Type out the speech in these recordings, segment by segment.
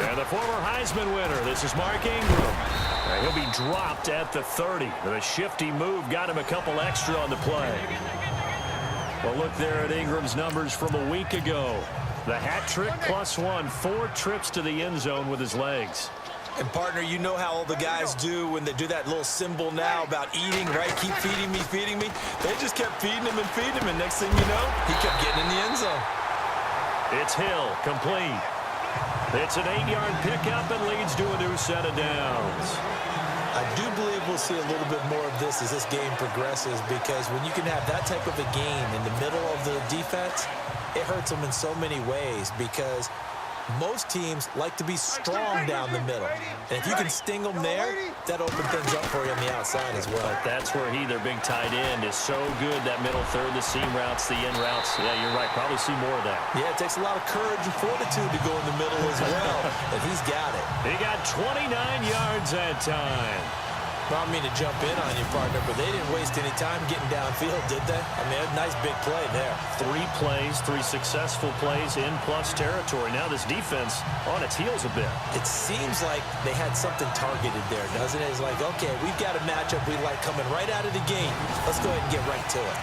And the former Heisman winner, this is Mark Ingram. He'll be dropped at the 30. The shifty move got him a couple extra on the play. Well, look there at Ingram's numbers from a week ago. The hat trick +1, 4 trips to the end zone with his legs. And, partner, you know how all the guys do when they do that little symbol now about eating, right? Keep feeding me, feeding me. They just kept feeding him and feeding him, and next thing you know, he kept getting in the end zone. It's Hill, complete. It's an 8-yard pickup and leads to a new set of downs. I do believe we'll see a little bit more of this as this game progresses, because when you can have that type of a game in the middle of the defense, it hurts them in so many ways, because most teams like to be strong down the middle. And if you can sting them there, that opens things up for you on the outside as well. But that's where their big tight end, is so good. That middle third, the seam routes, the in routes. Yeah, you're right. Probably see more of that. Yeah, it takes a lot of courage and fortitude to go in the middle as well. And he's got it. He got 29 yards that time. I don't mean to jump in on you, partner, but they didn't waste any time getting downfield, did they? I mean, a nice big play there. 3 plays, 3 successful plays in plus territory. Now this defense on its heels a bit. It seems like they had something targeted there, doesn't it? It's like, okay, we've got a matchup we like coming right out of the gate. Let's go ahead and get right to it.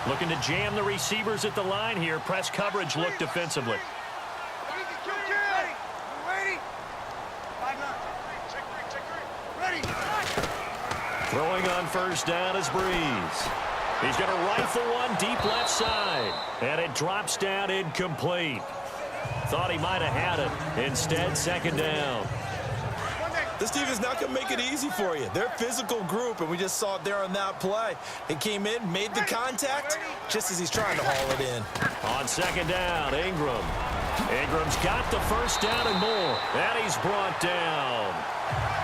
Looking to jam the receivers at the line here. Press coverage look defensively. Throwing on first down is Breeze. He's going to rifle one deep left side. And it drops down incomplete. Thought he might have had it. Instead, second down. This team is not going to make it easy for you. They're a physical group, and we just saw it there on that play. He came in, made the contact, just as he's trying to haul it in. On second down, Ingram. Ingram's got the first down and more. And he's brought down.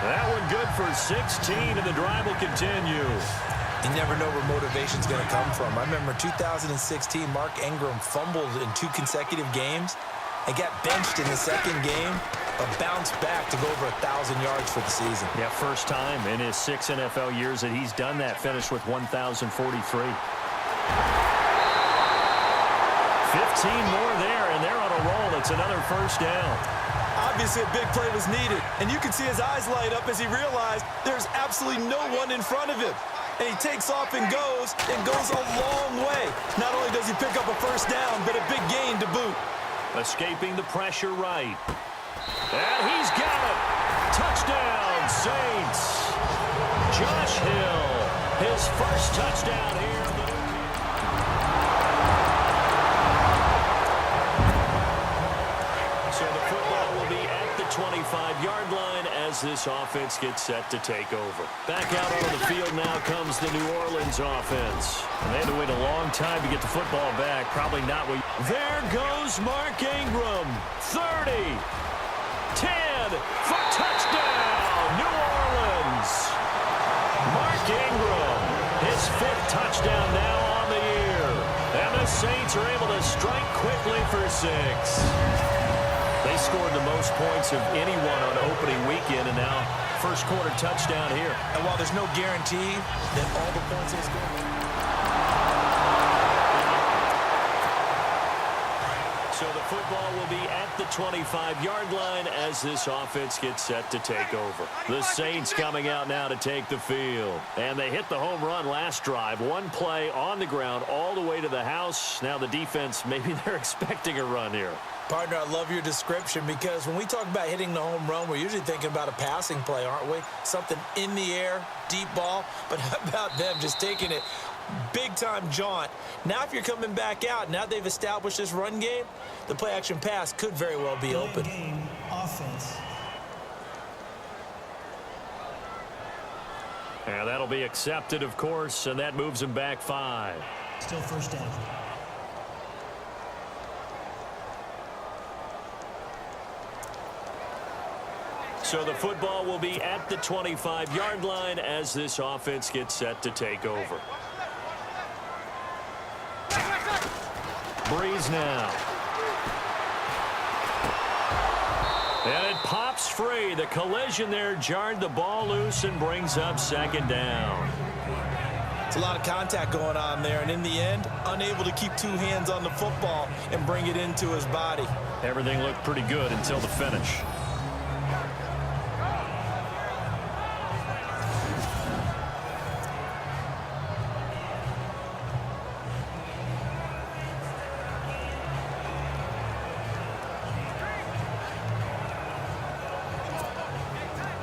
That one good for 16, and the drive will continue. You never know where motivation's going to come from. I remember 2016, Mark Ingram fumbled in 2 consecutive games and got benched in the second game, but bounced back to go over 1,000 yards for the season. Yeah, first time in his 6 NFL years that he's done that, finished with 1,043. 15 more there, and they're on a roll. It's another first down. Obviously, a big play was needed, and you can see his eyes light up as he realized there's absolutely no one in front of him. And he takes off and goes a long way. Not only does he pick up a first down, but a big gain to boot. Escaping the pressure right. And he's got it. Touchdown, Saints. Josh Hill, his first touchdown here. So the football will be at the 25-yard line as this offense gets set to take over. Back out on the field now comes the New Orleans offense. And they had to wait a long time to get the football back. Probably not what... There goes Mark Ingram. 30. 10 for touchdown, New Orleans. Mark Ingram, his 5th touchdown now on the year. And the Saints are able to strike quickly for 6. They scored the most points of anyone on opening weekend, and now first quarter touchdown here. And while there's no guarantee that all the points they score... So the football will be at the 25-yard line as this offense gets set to take over. The Saints coming out now to take the field. And they hit the home run last drive. 1 play on the ground all the way to the house. Now the defense, maybe they're expecting a run here. Partner, I love your description, because when we talk about hitting the home run, we're usually thinking about a passing play, aren't we? Something in the air, deep ball. But how about them just taking it big-time jaunt? Now if you're coming back out, now they've established this run game, the play-action pass could very well be open. Game offense. And that'll be accepted, of course, and that moves him back 5. Still first down. So the football will be at the 25-yard line as this offense gets set to take over. Breeze now. And it pops free. The collision there jarred the ball loose and brings up second down. It's a lot of contact going on there, and in the end, unable to keep two hands on the football and bring it into his body. Everything looked pretty good until the finish.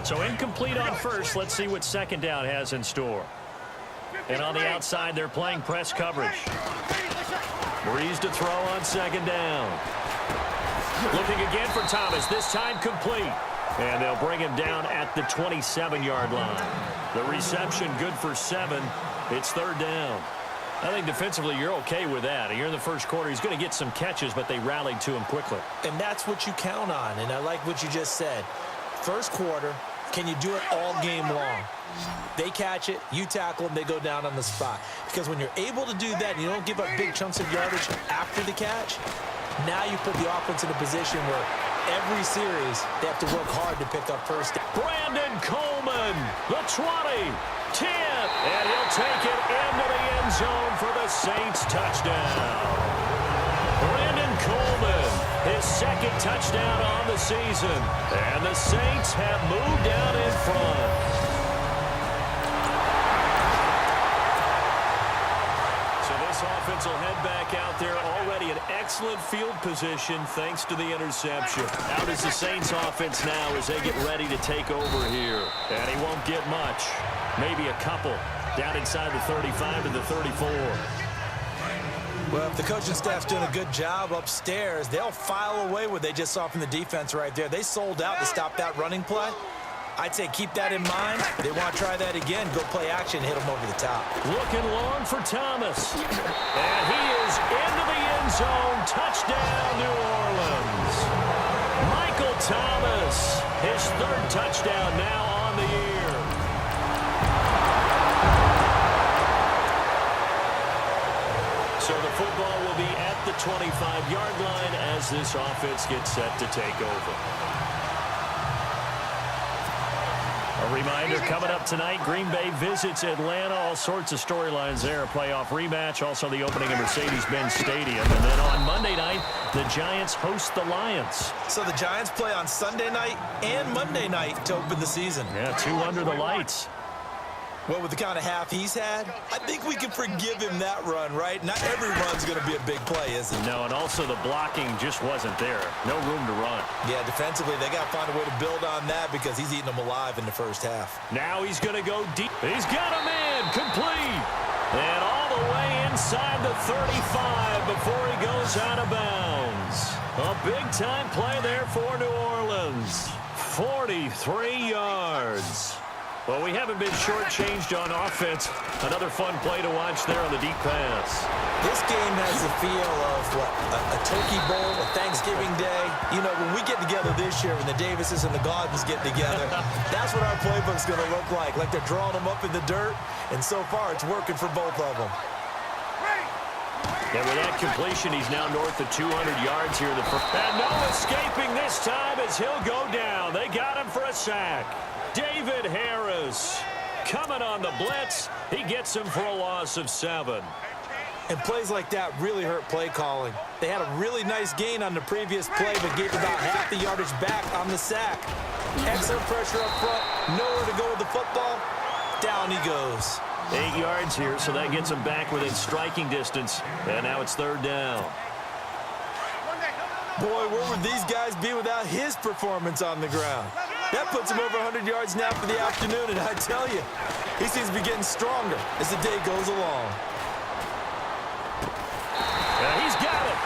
So incomplete on first. Let's see what second down has in store. And on the outside, they're playing press coverage. Breeze to throw on second down. Looking again for Thomas, this time complete. And they'll bring him down at the 27-yard line. The reception good for 7. It's third down. I think defensively you're okay with that. Here in the first quarter, he's going to get some catches, but they rallied to him quickly. And that's what you count on, and I like what you just said. First quarter, can you do it all game long? They catch it, you tackle them, they go down on the spot. Because when you're able to do that and you don't give up big chunks of yardage after the catch, now you put the offense in a position where every series they have to work hard to pick up first down. Brandon Coleman, the 20, 10, and he'll take it into the end zone for the Saints touchdown. Brandon Coleman, his second touchdown on the season. And the Saints have moved out in front. So this offense will head back out there already in excellent field position thanks to the interception. Out is the Saints offense now as they get ready to take over here. And he won't get much. Maybe a couple. Down inside the 35 to the 34. Well, if the coaching staff's doing a good job upstairs, they'll file away what they just saw from the defense right there. They sold out to stop that running play. I'd say keep that in mind. If they want to try that again, go play action, hit them over the top. Looking long for Thomas. And he is into the end zone. Touchdown, New Orleans. Michael Thomas, his third touchdown now on the year. So the football will be at the 25-yard line as this offense gets set to take over. A reminder, coming up tonight, Green Bay visits Atlanta. All sorts of storylines there. A playoff rematch, also the opening of Mercedes-Benz Stadium. And then on Monday night, the Giants host the Lions. So the Giants play on Sunday night and Monday night to open the season. Yeah, 2 under the lights. Well, with the kind of half he's had, I think we can forgive him that run, right? Not every run's going to be a big play, is it? No, and also the blocking just wasn't there. No room to run. Yeah, defensively, they got to find a way to build on that because he's eating them alive in the first half. Now he's going to go deep. He's got him in, complete. And all the way inside the 35 before he goes out of bounds. A big-time play there for New Orleans. 43 yards. Well, we haven't been shortchanged on offense. Another fun play to watch there on the deep pass. This game has the feel of, what, a turkey bowl, a Thanksgiving day. You know, when we get together this year, when the Davises and the Gardens get together, that's what our playbook's going to look like. Like they're drawing them up in the dirt, and so far it's working for both of them. And with that completion, he's now north of 200 yards here. And no escaping this time as he'll go down. They got him for a sack. David Harris coming on the blitz. He gets him for a loss of 7. And plays like that really hurt play calling. They had a really nice gain on the previous play, but gave about half the yardage back on the sack. Excellent pressure up front. Nowhere to go with the football. Down he goes. 8 yards here, so that gets him back within striking distance. And now it's third down. Boy, where would these guys be without his performance on the ground? That puts him over 100 yards now for the afternoon, and I tell you, he seems to be getting stronger as the day goes along. And he's got it.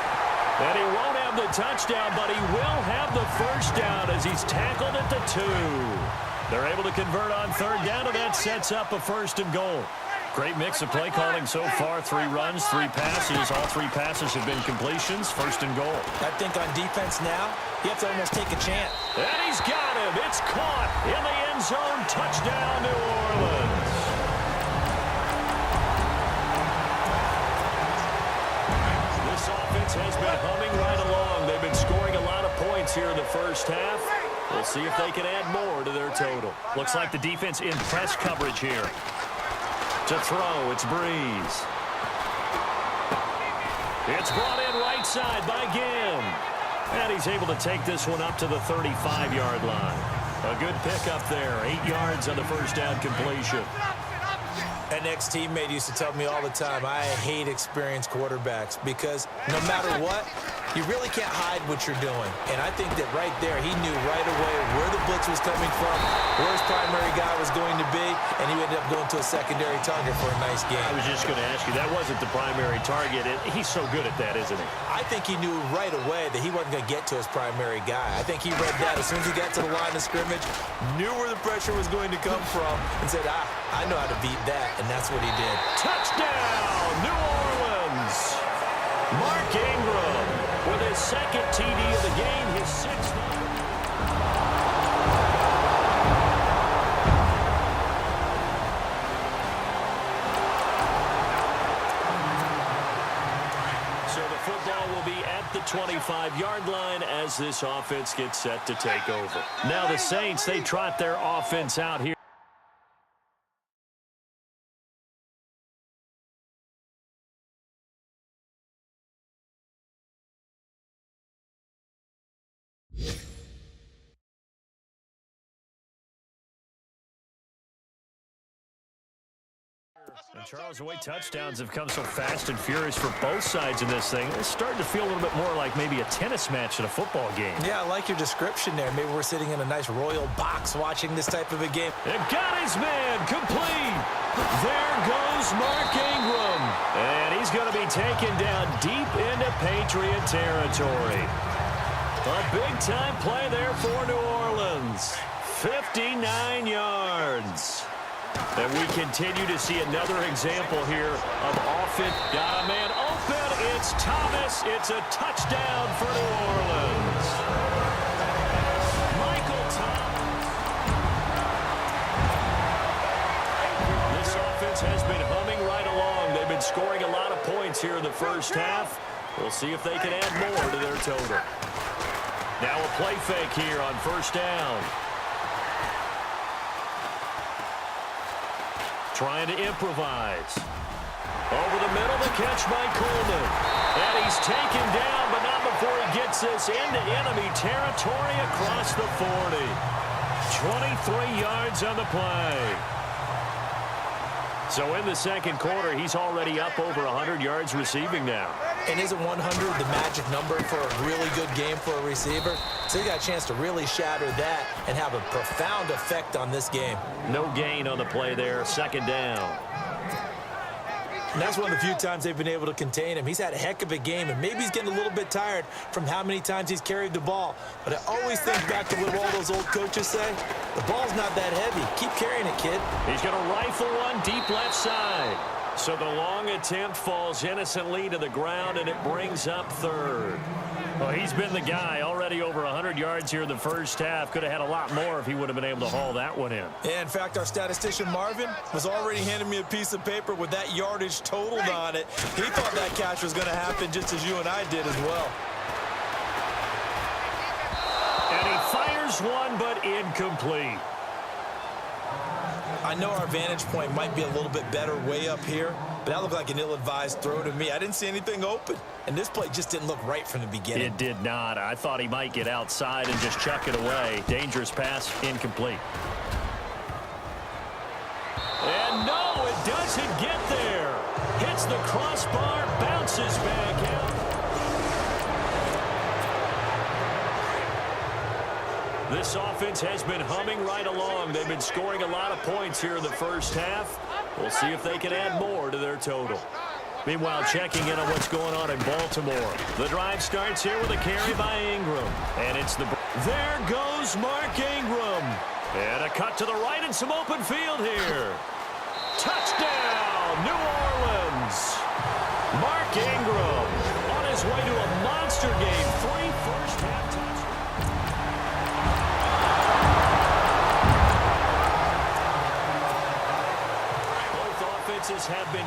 And he won't have the touchdown, but he will have the first down as he's tackled at the 2. They're able to convert on third down, and that sets up a 1st and goal. Great mix of play calling so far. 3 runs, 3 passes. All 3 passes have been completions. 1st and goal. I think on defense now, you have to almost take a chance. And he's got him. It's caught in the end zone. Touchdown, New Orleans. This offense has been humming right along. They've been scoring a lot of points here in the first half. We'll see if they can add more to their total. Looks like the defense in press coverage here. To To throw, it's Breeze. It's brought in right side by Ginn. And he's able to take this one up to the 35-yard line. A good pickup there. 8 yards on the first down completion. An ex-teammate used to tell me all the time, I hate experienced quarterbacks because no matter what, you really can't hide what you're doing. And I think that right there, he knew right away where the blitz was coming from, where his primary guy was going to be, and he ended up going to a secondary target for a nice game. I was just going to ask you, that wasn't the primary target. He's so good at that, isn't he? I think he knew right away that he wasn't going to get to his primary guy. I think he read that as soon as he got to the line of scrimmage, knew where the pressure was going to come from, and said, I know how to beat that, and that's what he did. Touchdown, New Orleans! Mark Ingram with his second TD of the game, his sixth. So the football will be at the 25-yard line as this offense gets set to take over. Now the Saints, they trot their offense out here. And Charles, the way touchdowns have come so fast and furious for both sides in this thing, it's starting to feel a little bit more like maybe a tennis match at a football game. Yeah, I like your description there. Maybe we're sitting in a nice royal box watching this type of a game. It got his man complete. There goes Mark Ingram. And he's going to be taken down deep into Patriot territory. A big-time play there for New Orleans. 59 yards. And we continue to see another example here of offense. Got a man open. It's Thomas. It's a touchdown for New Orleans. Michael Thomas. This offense has been humming right along. They've been scoring a lot of points here in the first half. We'll see if they can add more to their total. Now a play fake here on first down. Trying to improvise. Over the middle, the catch by Coleman. And he's taken down, but not before he gets this into enemy territory across the 40. 23 yards on the play. So in the second quarter, he's already up over 100 yards receiving now. And isn't 100 the magic number for a really good game for a receiver? So he got a chance to really shatter that and have a profound effect on this game. No gain on the play there. Second down. And that's one of the few times they've been able to contain him. He's had a heck of a game, and maybe he's getting a little bit tired from how many times he's carried the ball. But I always think back to what all those old coaches say. The ball's not that heavy. Keep carrying it, kid. He's going to rifle one deep left side. So the long attempt falls innocently to the ground, and it brings up third. Well, he's been the guy. Already over 100 yards here in the first half. Could have had a lot more if he would have been able to haul that one in. Yeah, in fact, our statistician Marvin was already handing me a piece of paper with that yardage totaled on it. He thought that catch was going to happen just as you and I did as well. And he fires one, but incomplete. I know our vantage point might be a little bit better way up here, but that looked like an ill-advised throw to me. I didn't see anything open, and this play just didn't look right from the beginning. It did not. I thought he might get outside and just chuck it away. Dangerous pass, incomplete. And no, it doesn't get there. Hits the crossbar, bounces back out. This offense has been humming right along. They've been scoring a lot of points here in the first half. We'll see if they can add more to their total. Meanwhile, checking in on what's going on in Baltimore. The drive starts here with a carry by Ingram. And it's the... There goes Mark Ingram. And a cut to the right and some open field here. Touchdown, New Orleans. Mark Ingram on his way to a monster game. 3 first-half touchdowns. Have been